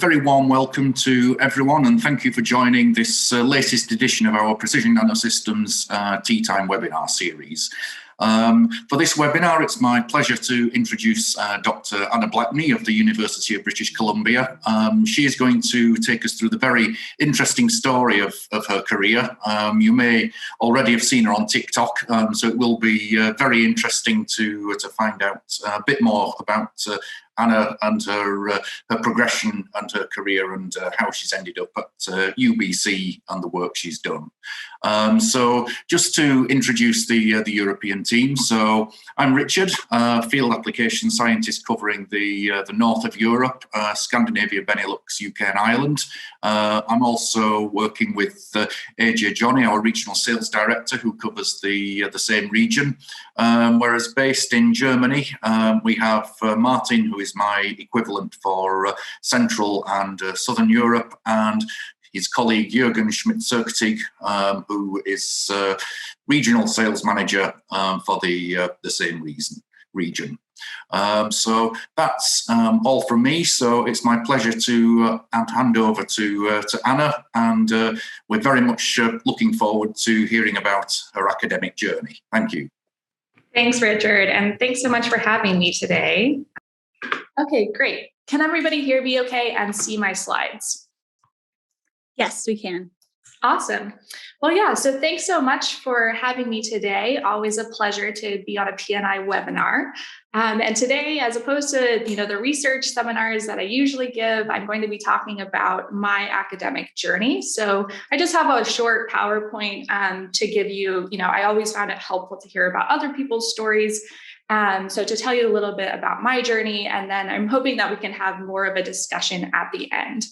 Very warm welcome to everyone, and thank you for joining this latest edition of our Precision Nanosystems Tea Time webinar series. For this webinar, it's my pleasure to introduce Dr. Anna Blakney of the University of British Columbia. She is going to take us through the very interesting story of her career. You may already have seen her on TikTok, so it will be very interesting to find out a bit more about Anna and her progression and her career and how she's ended up at UBC and the work she's done. So just to introduce the European team. So I'm Richard, field application scientist covering the north of Europe, Scandinavia, Benelux, UK and Ireland. I'm also working with AJ Johnny, our regional sales director, who covers the same region. Whereas based in Germany, we have Martin, who is my equivalent for Central and Southern Europe, and his colleague Jürgen Schmidt-Zirktig, who is regional sales manager for the same region. So that's all from me. So it's my pleasure to hand over to Anna, and we're very much looking forward to hearing about her academic journey. Thank you. Thanks, Richard, and thanks so much for having me today. Okay, great. Can everybody hear me okay and see my slides? Yes, we can. Awesome. Well, yeah, so thanks so much for having me today. Always a pleasure to be on a PNI webinar. And today, as opposed to the research seminars that I usually give, I'm going to be talking about my academic journey. So I just have a short PowerPoint to give you, I always found it helpful to hear about other people's stories. So to tell you a little bit about my journey, and then I'm hoping that we can have more of a discussion at the end.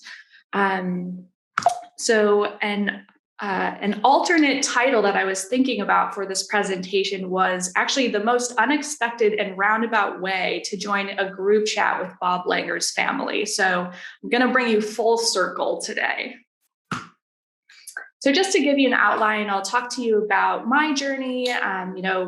So an alternate title that I was thinking about for this presentation was actually the most unexpected and roundabout way to join a group chat with Bob Langer's family. So I'm going to bring you full circle today. So just to give you an outline, I'll talk to you about my journey,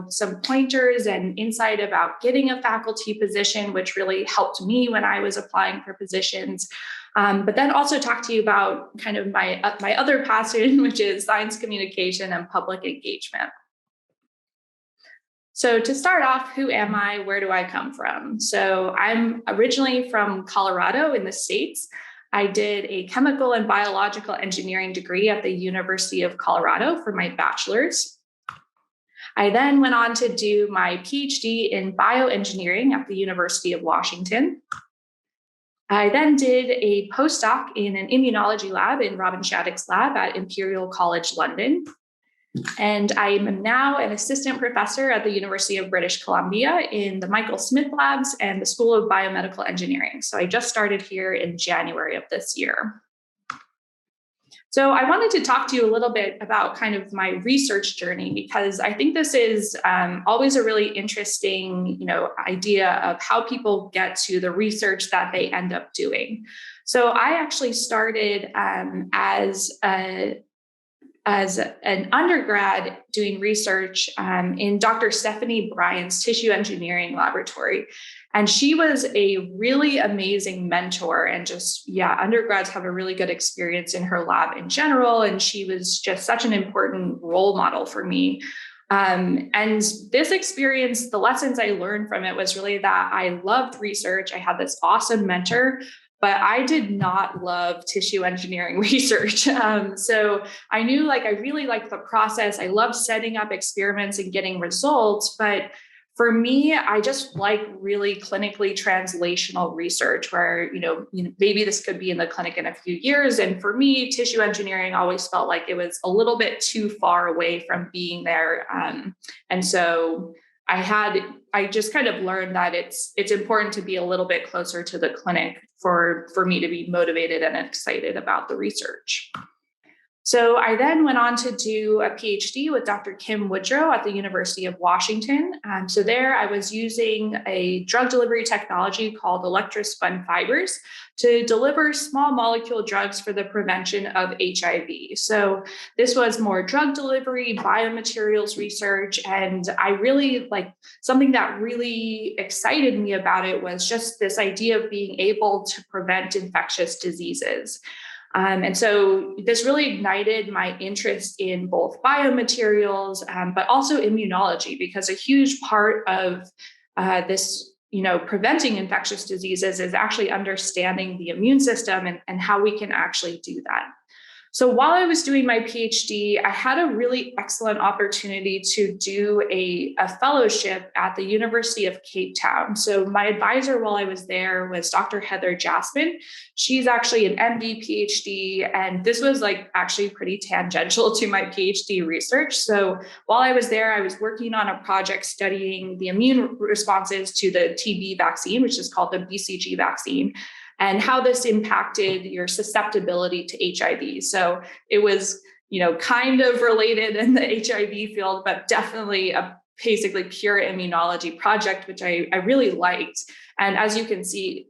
some pointers and insight about getting a faculty position, which really helped me when I was applying for positions. But then also talk to you about kind of my other passion, which is science communication and public engagement. So to start off, who am I? Where do I come from? So I'm originally from Colorado in the States. I did a chemical and biological engineering degree at the University of Colorado for my bachelor's. I then went on to do my PhD in bioengineering at the University of Washington. I then did a postdoc in an immunology lab in Robin Shattuck's lab at Imperial College London. And I am now an assistant professor at the University of British Columbia in the Michael Smith Labs and the School of Biomedical Engineering. So I just started here in January of this year. So I wanted to talk to you a little bit about kind of my research journey, because I think this is always a really interesting, idea of how people get to the research that they end up doing. So I actually started as an undergrad doing research in Dr. Stephanie Bryan's tissue engineering laboratory. And she was a really amazing mentor, and undergrads have a really good experience in her lab in general. And she was just such an important role model for me. And this experience, the lessons I learned from it was really that I loved research. I had this awesome mentor, but I did not love tissue engineering research. So I knew I really liked the process. I loved setting up experiments and getting results. But for me, I just like really clinically translational research where, maybe this could be in the clinic in a few years. And for me, tissue engineering always felt like it was a little bit too far away from being there. And so I just kind of learned that it's important to be a little bit closer to the clinic for me to be motivated and excited about the research. So I then went on to do a PhD with Dr. Kim Woodrow at the University of Washington. So there I was using a drug delivery technology called electrospun fibers to deliver small molecule drugs for the prevention of HIV. So this was more drug delivery, biomaterials research, and I really something that really excited me about it was just this idea of being able to prevent infectious diseases. And so this really ignited my interest in both biomaterials, but also immunology, because a huge part of this, preventing infectious diseases is actually understanding the immune system and how we can actually do that. So while I was doing my PhD, I had a really excellent opportunity to do a fellowship at the University of Cape Town. So my advisor while I was there was Dr. Heather Jasmine. She's actually an MD PhD, and this was actually pretty tangential to my PhD research. So while I was there, I was working on a project studying the immune responses to the TB vaccine, which is called the BCG vaccine, and how this impacted your susceptibility to HIV. So it was, kind of related in the HIV field, but definitely a basically pure immunology project, which I really liked. And as you can see,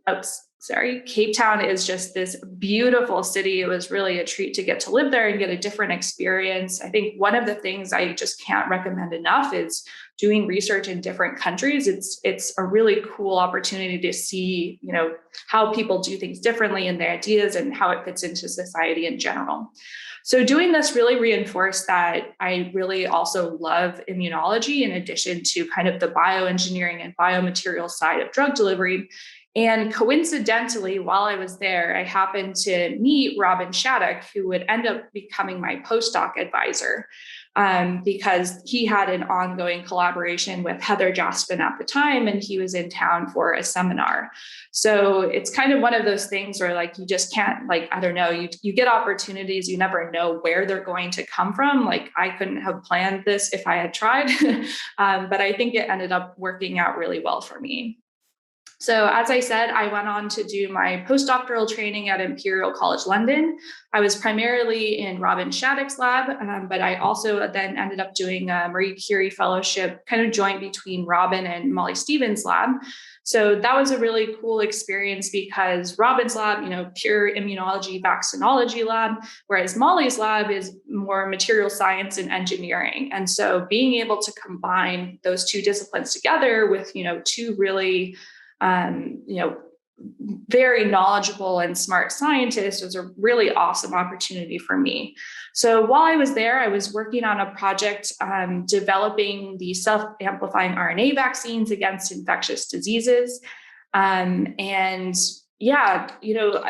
Cape Town is just this beautiful city. It was really a treat to get to live there and get a different experience. I think one of the things I just can't recommend enough is doing research in different countries. It's a really cool opportunity to see, how people do things differently and their ideas and how it fits into society in general. So doing this really reinforced that I really also love immunology in addition to kind of the bioengineering and biomaterial side of drug delivery. And coincidentally, while I was there, I happened to meet Robin Shattuck, who would end up becoming my postdoc advisor, because he had an ongoing collaboration with Heather Jasmine at the time, and he was in town for a seminar. So it's kind of one of those things where you just can't, I don't know, you get opportunities, you never know where they're going to come from. I couldn't have planned this if I had tried, but I think it ended up working out really well for me. So as I said, I went on to do my postdoctoral training at Imperial College London. I was primarily in Robin Shattuck's lab, but I also then ended up doing a Marie Curie fellowship, kind of joint between Robin and Molly Stevens' lab. So that was a really cool experience because Robin's lab, pure immunology, vaccinology lab, whereas Molly's lab is more material science and engineering. And so being able to combine those two disciplines together with, two really very knowledgeable and smart scientists was a really awesome opportunity for me. So while I was there, I was working on a project developing the self-amplifying RNA vaccines against infectious diseases. A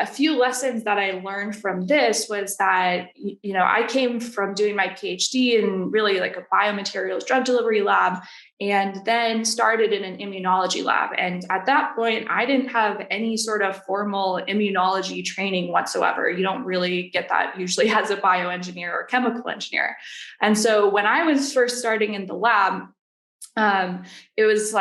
few lessons that I learned from this was that, I came from doing my PhD in really a biomaterials drug delivery lab, and then started in an immunology lab. And at that point, I didn't have any sort of formal immunology training whatsoever. You don't really get that usually as a bioengineer or chemical engineer. And so when I was first starting in the lab, it was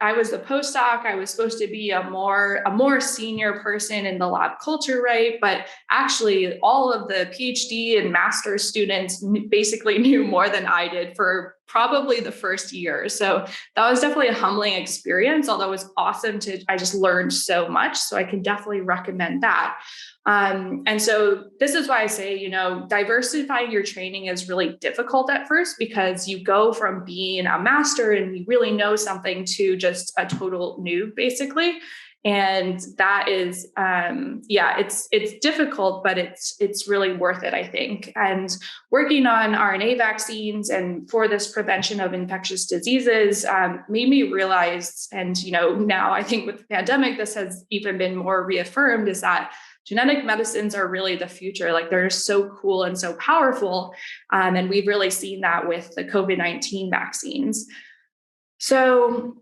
I was the postdoc. I was supposed to be a more senior person in the lab culture, right? But actually, all of the PhD and master's students basically knew more than I did for probably the first year. So that was definitely a humbling experience, although it was awesome I just learned so much. So I can definitely recommend that. And so this is why I say, diversifying your training is really difficult at first because you go from being a master and you really know something to just a total noob, basically. And that is, it's difficult, but it's really worth it, I think. And working on RNA vaccines and for this prevention of infectious diseases made me realize, and now I think with the pandemic, this has even been more reaffirmed, is that genetic medicines are really the future. They're so cool and so powerful. And we've really seen that with the COVID-19 vaccines. So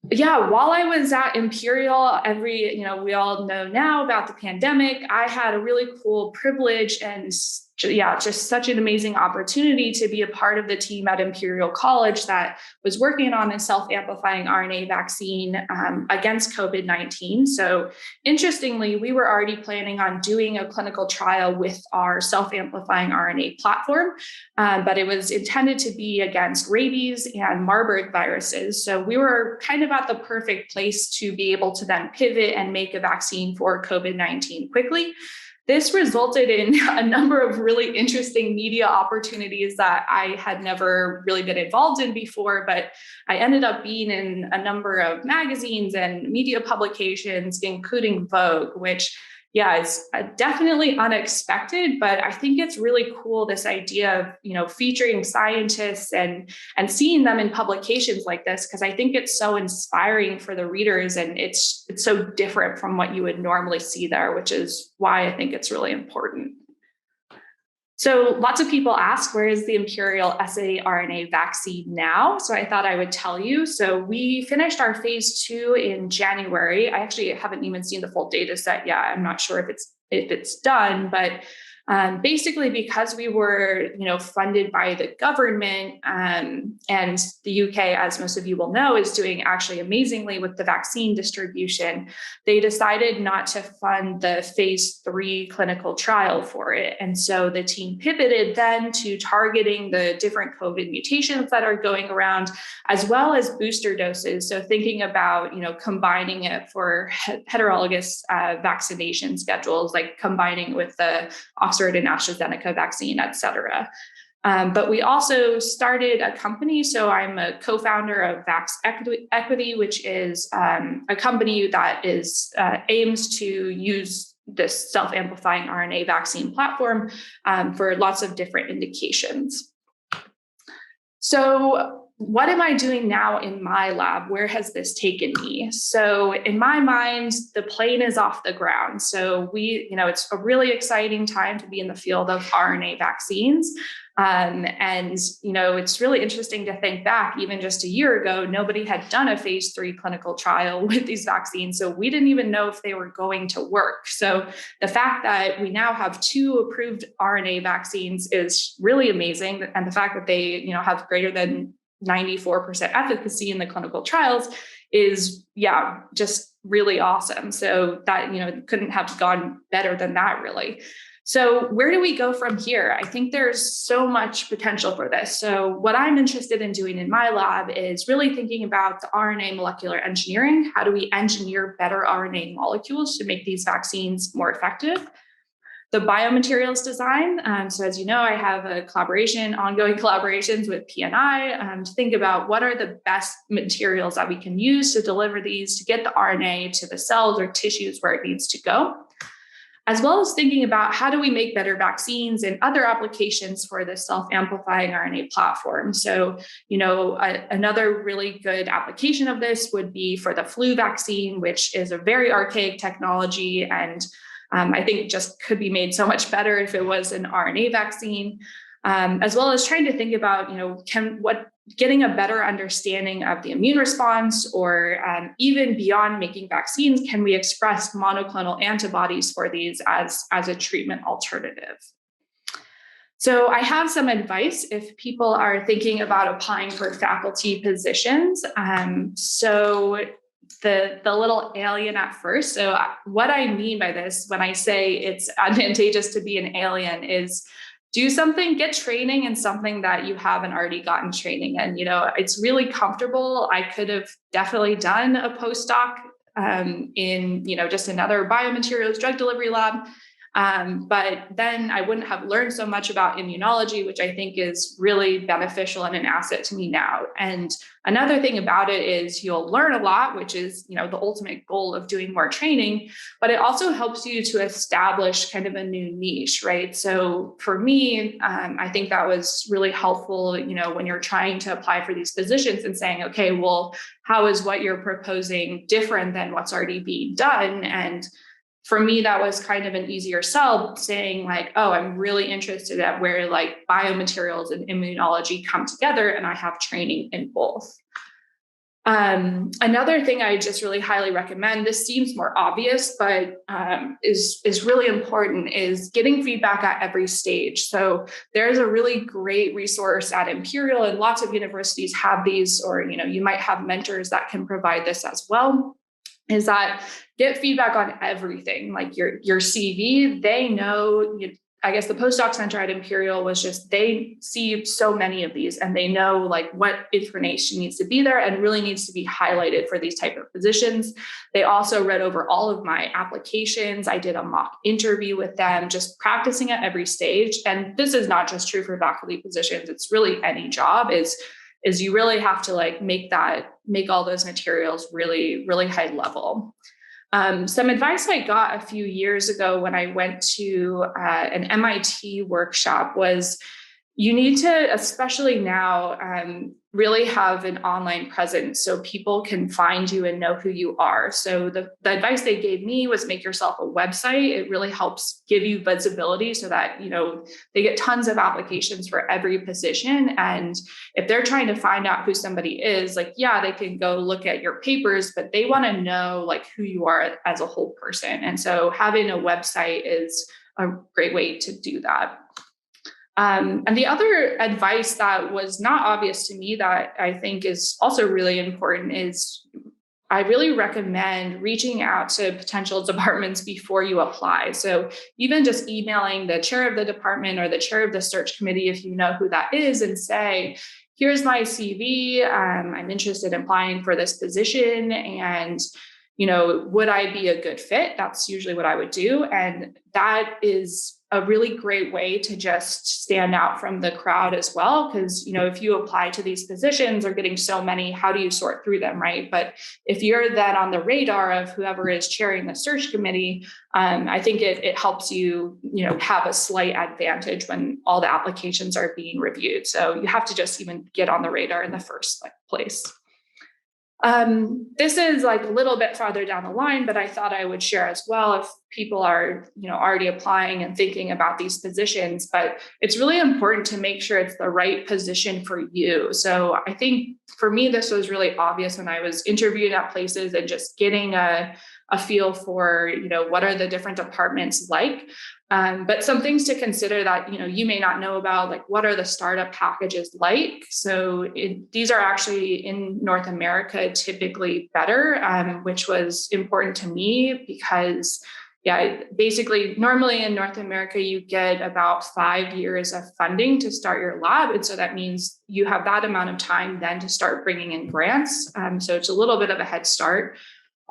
while I was at Imperial, we all know now about the pandemic, I had a really cool privilege and just such an amazing opportunity to be a part of the team at Imperial College that was working on a self-amplifying RNA vaccine against COVID-19. So interestingly, we were already planning on doing a clinical trial with our self-amplifying RNA platform, but it was intended to be against rabies and Marburg viruses. So we were kind of at the perfect place to be able to then pivot and make a vaccine for COVID-19 quickly. This resulted in a number of really interesting media opportunities that I had never really been involved in before, but I ended up being in a number of magazines and media publications, including Vogue, which is definitely unexpected, but I think it's really cool, this idea of, featuring scientists and seeing them in publications like this, because I think it's so inspiring for the readers, and it's so different from what you would normally see there, which is why I think it's really important. So lots of people ask, where is the Imperial saRNA vaccine now? So I thought I would tell you. So we finished our phase 2 in January. I actually haven't even seen the full data set yet. I'm not sure if it's done, but basically because we were, funded by the government, and the UK, as most of you will know, is doing actually amazingly with the vaccine distribution, they decided not to fund the phase 3 clinical trial for it. And so the team pivoted then to targeting the different COVID mutations that are going around, as well as booster doses. So thinking about, combining it for heterologous vaccination schedules, like combining with the Oxford and AstraZeneca vaccine, et cetera. But we also started a company. So I'm a co-founder of Vax Equity, which is a company that aims to use this self-amplifying RNA vaccine platform for lots of different indications. So what am I doing now in my lab? Where has this taken me? So in my mind, the plane is off the ground. So it's a really exciting time to be in the field of RNA vaccines. It's really interesting to think back, even just a year ago, nobody had done a phase 3 clinical trial with these vaccines. So we didn't even know if they were going to work. So the fact that we now have 2 approved RNA vaccines is really amazing. And the fact that they, have greater than 94% efficacy in the clinical trials is, just really awesome. So that, couldn't have gone better than that, really. So where do we go from here? I think there's so much potential for this. So what I'm interested in doing in my lab is really thinking about the RNA molecular engineering. How do we engineer better RNA molecules to make these vaccines more effective? The biomaterials design. So as you know, I have ongoing collaborations with PNI to think about what are the best materials that we can use to deliver these, to get the RNA to the cells or tissues where it needs to go, as well as thinking about how do we make better vaccines and other applications for the self-amplifying RNA platform. So, another really good application of this would be for the flu vaccine, which is a very archaic technology, and I think just could be made so much better if it was an RNA vaccine, as well as trying to think about, getting a better understanding of the immune response, or even beyond making vaccines, can we express monoclonal antibodies for these as a treatment alternative? So I have some advice if people are thinking about applying for faculty positions. So the little alien at first. So what I mean by this, when I say it's advantageous to be an alien, is do something, get training in something that you haven't already gotten training in. It's really comfortable. I could have definitely done a postdoc in, just another biomaterials drug delivery lab. But then I wouldn't have learned so much about immunology, which I think is really beneficial and an asset to me now. And another thing about it is you'll learn a lot, which is, the ultimate goal of doing more training, but it also helps you to establish kind of a new niche, right? So for me, I think that was really helpful, when you're trying to apply for these positions and saying, okay, well, how is what you're proposing different than what's already being done? And for me, that was kind of an easier sell, saying like, oh, I'm really interested at where like biomaterials and immunology come together, and I have training in both. Another thing I just really highly recommend, this seems more obvious, but is really important, is getting feedback at every stage. So there's a really great resource at Imperial, and lots of universities have these, or you might have mentors that can provide this as well. Is that get feedback on everything, like your CV. They know, I guess the postdoc center at Imperial was just, they see so many of these and they know like what information needs to be there and really needs to be highlighted for these type of positions. They also read over all of my applications. I did a mock interview with them, just practicing at every stage. And this is not just true for faculty positions. It's really any job is you really have to like make all those materials really, really high level. Some advice I got a few years ago when I went to an MIT workshop was you need to, especially now, really have an online presence so people can find you and know who you are. So the advice they gave me was make yourself a website. It really helps give you visibility so that, they get tons of applications for every position. And if they're trying to find out who somebody is, like, yeah, they can go look at your papers, but they want to know like who you are as a whole person. And so having a website is a great way to do that. And the other advice that was not obvious to me that I think is also really important is I really recommend reaching out to potential departments before you apply. So even just emailing the chair of the department or the chair of the search committee, if you know who that is, and say, here's my CV. I'm interested in applying for this position. And would I be a good fit? That's usually what I would do. And that is a really great way to just stand out from the crowd as well. Because, if you apply to these positions, are getting so many, how do you sort through them, right? But if you're then on the radar of whoever is chairing the search committee, I think it helps you, have a slight advantage when all the applications are being reviewed. So you have to just even get on the radar in the first place. This is like a little bit farther down the line, but I thought I would share as well if people are, already applying and thinking about these positions, but it's really important to make sure it's the right position for you. So I think for me, this was really obvious when I was interviewing at places and just getting a feel for, what are the different departments like. But some things to consider that, you may not know about, like what are the startup packages like? So these are actually in North America typically better, which was important to me because basically normally in North America, you get about 5 years of funding to start your lab. And so that means you have that amount of time then to start bringing in grants. So it's a little bit of a head start.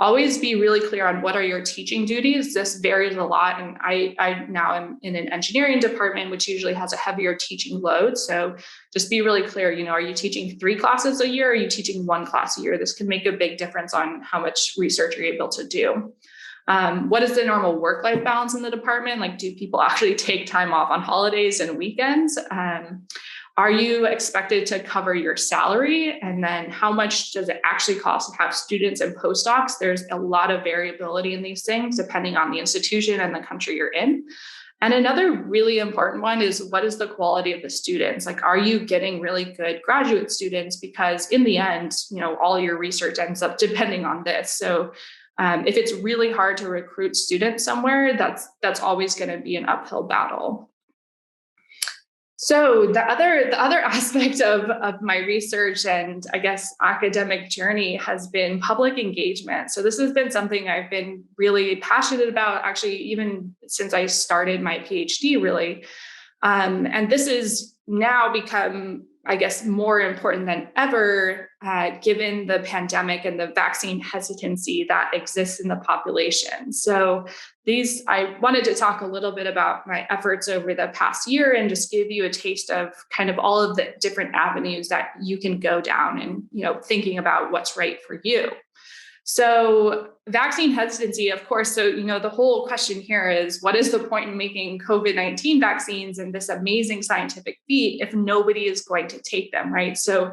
Always be really clear on what are your teaching duties. This varies a lot. And I now am in an engineering department, which usually has a heavier teaching load. So just be really clear, are you teaching 3 classes a year? Or are you teaching 1 class a year? This can make a big difference on how much research you're able to do. What is the normal work-life balance in the department? Like, do people actually take time off on holidays and weekends? Are you expected to cover your salary? And then how much does it actually cost to have students and postdocs? There's a lot of variability in these things depending on the institution and the country you're in. And another really important one is, what is the quality of the students? Like, are you getting really good graduate students? Because in the end, all your research ends up depending on this. So if it's really hard to recruit students somewhere, that's always going to be an uphill battle. So the other aspect of my research and I guess academic journey has been public engagement. So this has been something I've been really passionate about, actually, even since I started my PhD, really. And this has now become, I guess, more important than ever, given the pandemic and the vaccine hesitancy that exists in the population. So I wanted to talk a little bit about my efforts over the past year and just give you a taste of kind of all of the different avenues that you can go down and, thinking about what's right for you. So vaccine hesitancy, of course, so, the whole question here is, what is the point in making COVID-19 vaccines and this amazing scientific feat if nobody is going to take them, right? So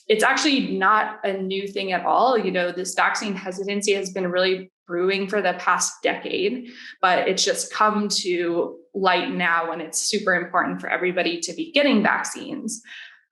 it's actually not a new thing at all. This vaccine hesitancy has been really brewing for the past decade, but it's just come to light now when it's super important for everybody to be getting vaccines.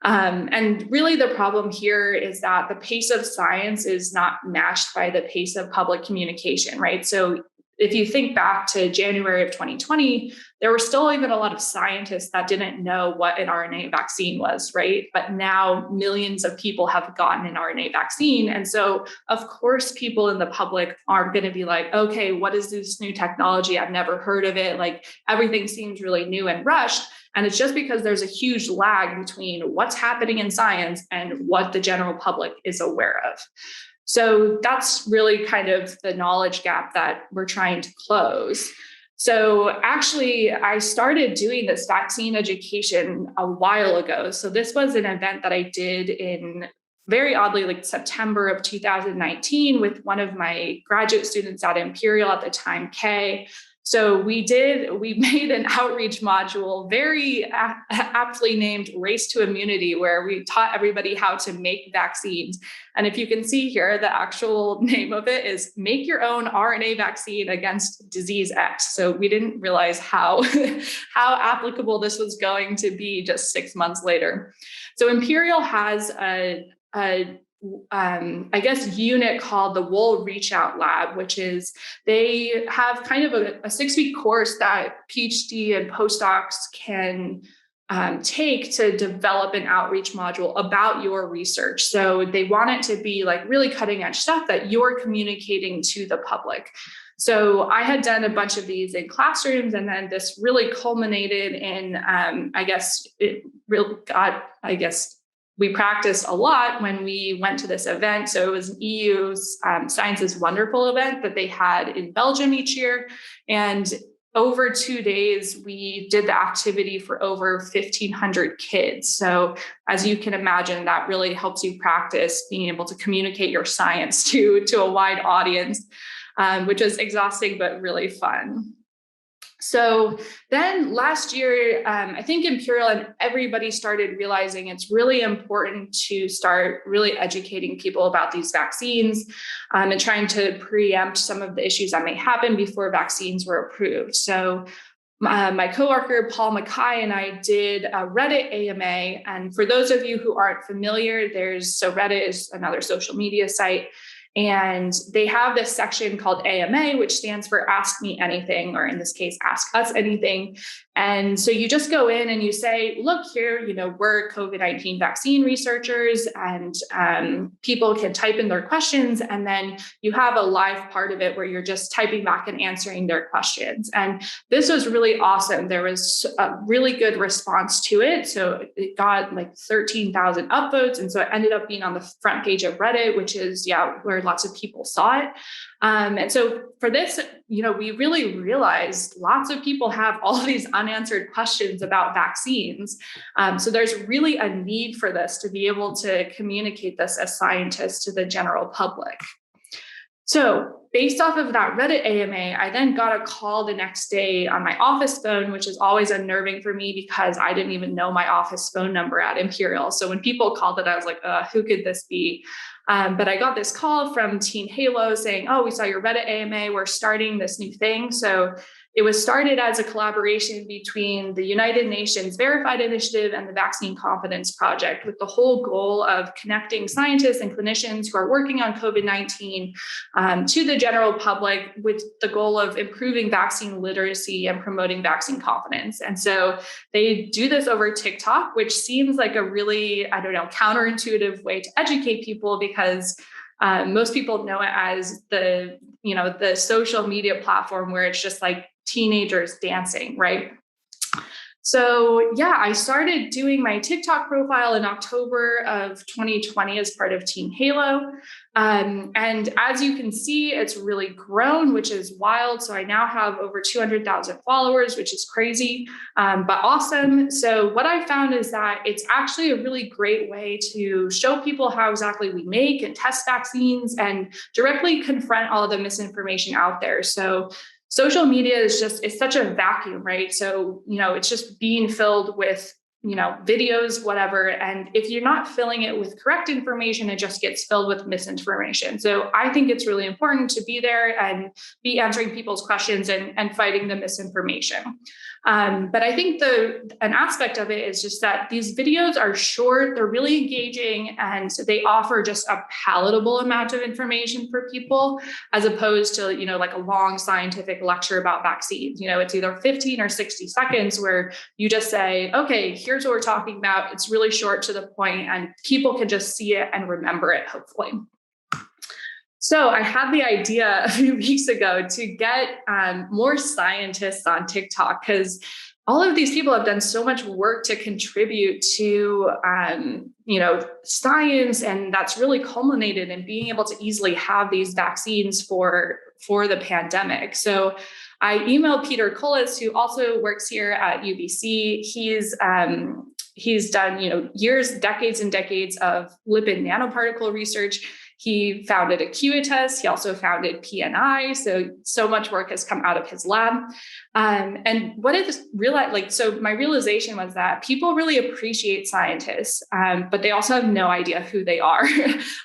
And really the problem here is that the pace of science is not matched by the pace of public communication, right? So if you think back to January of 2020, there were still even a lot of scientists that didn't know what an RNA vaccine was, right? But now millions of people have gotten an RNA vaccine. And so, of course, people in the public are going to be like, okay, what is this new technology? I've never heard of it. Like everything seems really new and rushed. And it's just because there's a huge lag between what's happening in science and what the general public is aware of. So that's really kind of the knowledge gap that we're trying to close. So actually, I started doing this vaccine education a while ago. So this was an event that I did in, very oddly, like September of 2019 with one of my graduate students at Imperial at the time, Kay. So we made an outreach module, very aptly named Race to Immunity, where we taught everybody how to make vaccines. And if you can see here, the actual name of it is Make Your Own RNA Vaccine Against Disease X. So we didn't realize how applicable this was going to be just 6 months later. So Imperial has a unit called the Wool Reach Out Lab, which is they have kind of a 6-week course that PhD and postdocs can take to develop an outreach module about your research. So they want it to be like really cutting edge stuff that you're communicating to the public. So I had done a bunch of these in classrooms, and then this really culminated in, we practiced a lot when we went to this event. So it was an EU's Science is Wonderful event that they had in Belgium each year. And over 2 days, we did the activity for over 1,500 kids. So as you can imagine, that really helps you practice being able to communicate your science to a wide audience, which is exhausting, but really fun. So then last year, I think Imperial and everybody started realizing it's really important to start really educating people about these vaccines and trying to preempt some of the issues that may happen before vaccines were approved. So my coworker, Paul Mackay, and I did a Reddit AMA. And for those of you who aren't familiar, Reddit is another social media site. And they have this section called AMA, which stands for Ask Me Anything, or in this case, Ask Us Anything. And so you just go in and you say, look here, we're COVID-19 vaccine researchers, and people can type in their questions. And then you have a live part of it where you're just typing back and answering their questions. And this was really awesome. There was a really good response to it. So it got like 13,000 upvotes. And so it ended up being on the front page of Reddit, which is, where lots of people saw it. And so for this, we really realized lots of people have all these unanswered questions about vaccines. So there's really a need for this to be able to communicate this as scientists to the general public. So based off of that Reddit AMA, I then got a call the next day on my office phone, which is always unnerving for me because I didn't even know my office phone number at Imperial. So when people called it, I was like, who could this be? But I got this call from Team Halo saying, oh, we saw your Reddit AMA. We're starting this new thing. So it was started as a collaboration between the United Nations Verified Initiative and the Vaccine Confidence Project, with the whole goal of connecting scientists and clinicians who are working on COVID-19 to the general public, with the goal of improving vaccine literacy and promoting vaccine confidence. And so they do this over TikTok, which seems like a really, counterintuitive way to educate people, because most people know it as the social media platform where it's just like teenagers dancing, right? So I started doing my TikTok profile in October of 2020 as part of Team Halo. And as you can see, it's really grown, which is wild. So I now have over 200,000 followers, which is crazy, but awesome. So what I found is that it's actually a really great way to show people how exactly we make and test vaccines and directly confront all of the misinformation out there. So social media is such a vacuum, right? So, it's just being filled with videos, whatever. And if you're not filling it with correct information, it just gets filled with misinformation. So I think it's really important to be there and be answering people's questions and fighting the misinformation. But I think an aspect of it is just that these videos are short, they're really engaging, and they offer just a palatable amount of information for people, as opposed to, like a long scientific lecture about vaccines. It's either 15 or 60 seconds where you just say, okay, here's what we're talking about. It's really short to the point, and people can just see it and remember it, hopefully. So I had the idea a few weeks ago to get more scientists on TikTok, because all of these people have done so much work to contribute to, science, and that's really culminated in being able to easily have these vaccines for the pandemic. So I emailed Peter Kullis, who also works here at UBC. He's done, decades and decades of lipid nanoparticle research. He founded Acuitas. He also founded PNI. So much work has come out of his lab. And what I just realized, so my realization was that people really appreciate scientists, but they also have no idea who they are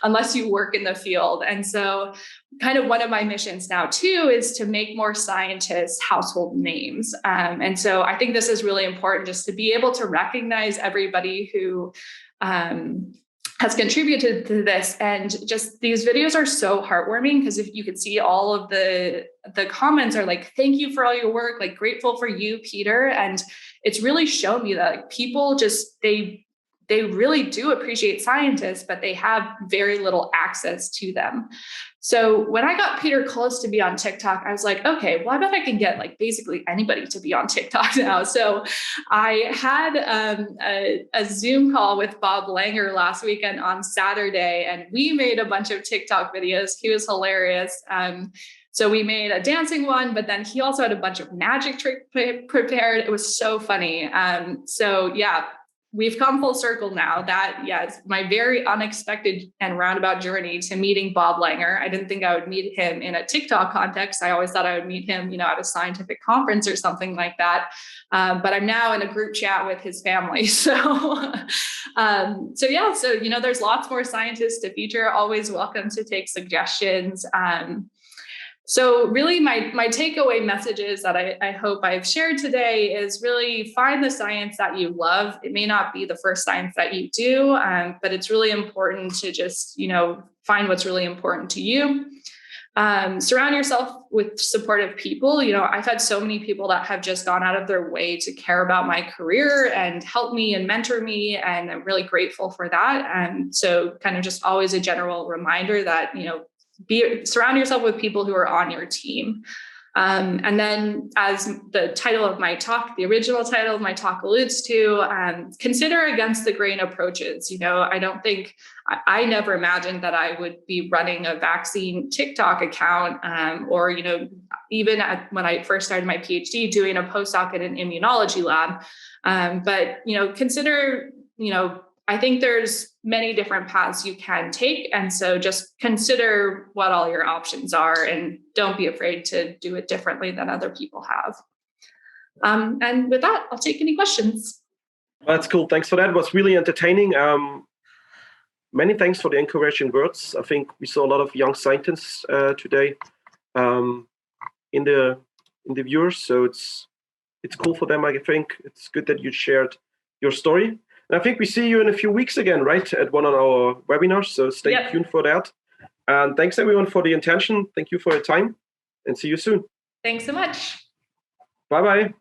unless you work in the field. And so kind of one of my missions now too is to make more scientists household names. And so I think this is really important, just to be able to recognize everybody who has contributed to this. And just these videos are so heartwarming, because if you could see all of the comments are like, thank you for all your work, like grateful for you, Peter. And it's really shown me that like, people just, they really do appreciate scientists, but they have very little access to them. So when I got Peter Kullis to be on TikTok, I was like, okay, well, I bet I can get like basically anybody to be on TikTok now. So I had a Zoom call with Bob Langer last weekend on Saturday, and we made a bunch of TikTok videos. He was hilarious. So we made a dancing one, but then he also had a bunch of magic tricks prepared. It was so funny. So yeah, we've come full circle now. It's my very unexpected and roundabout journey to meeting Bob Langer. I didn't think I would meet him in a TikTok context. I always thought I would meet him, at a scientific conference or something like that. But I'm now in a group chat with his family. So there's lots more scientists to feature. Always welcome to take suggestions. So really my takeaway messages that I hope I've shared today is really find the science that you love. It may not be the first science that you do, but it's really important to just, find what's really important to you. Surround yourself with supportive people. I've had so many people that have just gone out of their way to care about my career and help me and mentor me. And I'm really grateful for that. And so kind of just always a general reminder that, surround yourself with people who are on your team. And then, as the title of my talk, the original title of my talk alludes to, consider against the grain approaches. I never imagined that I would be running a vaccine TikTok account, or, even when I first started my PhD, doing a postdoc in an immunology lab. But, consider, I think there's many different paths you can take. And so just consider what all your options are, and don't be afraid to do it differently than other people have. And with that, I'll take any questions. That's cool. Thanks for that. It was really entertaining. Many thanks for the encouraging words. I think we saw a lot of young scientists today in the viewers. So it's cool for them. I think it's good that you shared your story. And I think we see you in a few weeks again, right, at one of our webinars. So stay tuned for that. And thanks, everyone, for the attention. Thank you for your time, and see you soon. Thanks so much. Bye-bye.